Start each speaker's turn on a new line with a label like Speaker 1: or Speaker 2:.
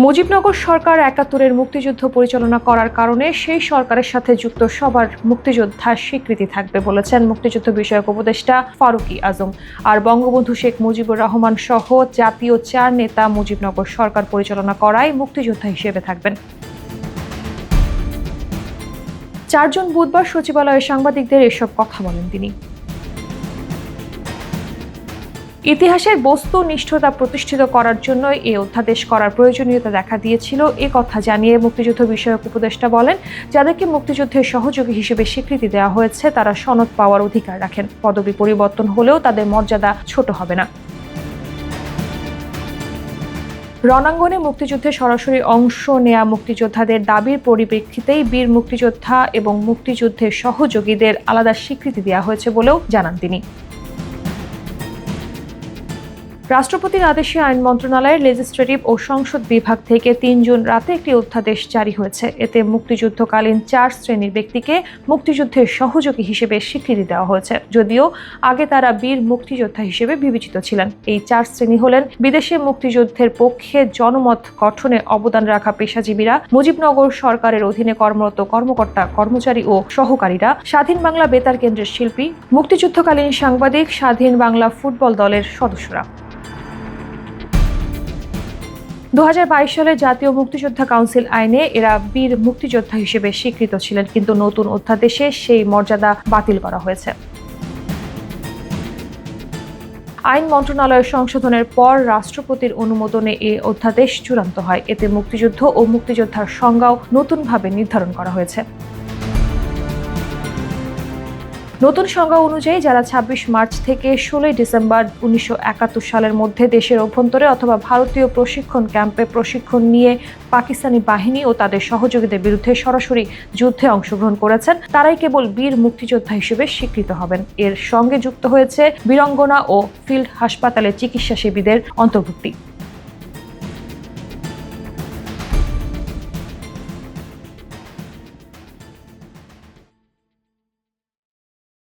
Speaker 1: মুজিবনগর সরকার ৭১-এর মুক্তিযুদ্ধ পরিচালনা করার কারণে সেই সরকারের সাথে যুক্ত সবার মুক্তিযোদ্ধার স্বীকৃতি থাকবে বলেছেন মুক্তিযুদ্ধ বিষয়ক উপদেষ্টা ফারুকী আজম। আর বঙ্গবন্ধু শেখ মুজিবুর রহমান সহ জাতীয় ৪ নেতা মুজিবনগর সরকার পরিচালনা করায় মুক্তিযোদ্ধা হিসেবে থাকবেন। ৪ জন বুধবার সচিবালয়ে সাংবাদিকদের এসব কথা বলেন তিনি। ইতিহাসের বস্তুনিষ্ঠতা প্রতিষ্ঠিত করার জন্য এই অধ্যাদেশ করার প্রয়োজনীয়তা দেখা দিয়েছিল, এ কথা জানিয়ে মুক্তিযুদ্ধ বিষয়ক উপদেষ্টা বলেন, যাদেরকে মুক্তিযুদ্ধের সহযোগী হিসেবে স্বীকৃতি দেওয়া হয়েছে তারা সনদ পাওয়ার অধিকার রাখেন। পদবি পরিবর্তন হলেও তাদের মর্যাদা ছোট হবে না। রণাঙ্গনে মুক্তিযুদ্ধে সরাসরি অংশ নেয়া মুক্তিযোদ্ধাদের দাবির পরিপ্রেক্ষিতেই বীর মুক্তিযোদ্ধা এবং মুক্তিযুদ্ধের সহযোগীদের আলাদা স্বীকৃতি দেওয়া হয়েছে বলেও জানান তিনি। রাষ্ট্রপতির আদেশে আইন মন্ত্রণালয়ের লেজিসলেটিভ ও সংসদ বিভাগ থেকে ৩ জুন রাতে একটি অধ্যাদেশ জারি হয়েছে। এতে মুক্তিযুদ্ধকালীন ৪ শ্রেণীর ব্যক্তিকে মুক্তিযুদ্ধের সহযোগী হিসেবে স্বীকৃতি দেওয়া হয়েছে, যদিও আগে তারা বীর মুক্তিযোদ্ধা হিসেবে বিবেচিত ছিলেন। এই ৪ শ্রেণী হলেন বিদেশে মুক্তিযুদ্ধের পক্ষে জনমত গঠনে অবদান রাখা পেশাজীবীরা, মুজিবনগর সরকারের অধীনে কর্মরত কর্মকর্তা কর্মচারী ও সহকারীরা, স্বাধীন বাংলা বেতার কেন্দ্রের শিল্পী, মুক্তিযুদ্ধকালীন সাংবাদিক, স্বাধীন বাংলা ফুটবল দলের সদস্যরা। ২০২২ সালে জাতীয় মুক্তিযোদ্ধা কাউন্সিল আইনে এরা বীর মুক্তিযোদ্ধা হিসেবে স্বীকৃত ছিলেন, কিন্তু নতুন অধ্যাদেশে সেই মর্যাদা বাতিল করা হয়েছে। আইন মন্ত্রণালয়ের সংশোধনের পর রাষ্ট্রপতির অনুমোদনে এই অধ্যাদেশ চূড়ান্ত হয়। এতে মুক্তিযুদ্ধ ও মুক্তিযোদ্ধার সংজ্ঞাও নতুনভাবে নির্ধারণ করা হয়েছে। নতুন সংজ্ঞা অনুযায়ী যারা ২৬ মার্চ থেকে ১৬ ডিসেম্বর ১৯৭১ সালের মধ্যে দেশের অভ্যন্তরে অথবা ভারতীয় প্রশিক্ষণ ক্যাম্পে প্রশিক্ষণ নিয়ে পাকিস্তানি বাহিনী ও তাদের সহযোগীদের বিরুদ্ধে সরাসরি যুদ্ধে অংশগ্রহণ করেছেন, তারাই কেবল বীর মুক্তিযোদ্ধা হিসেবে স্বীকৃত হবেন। এর সঙ্গে যুক্ত হয়েছে বীরাঙ্গনা ও ফিল্ড হাসপাতালে চিকিৎসাসেবীদের অন্তর্ভুক্তি।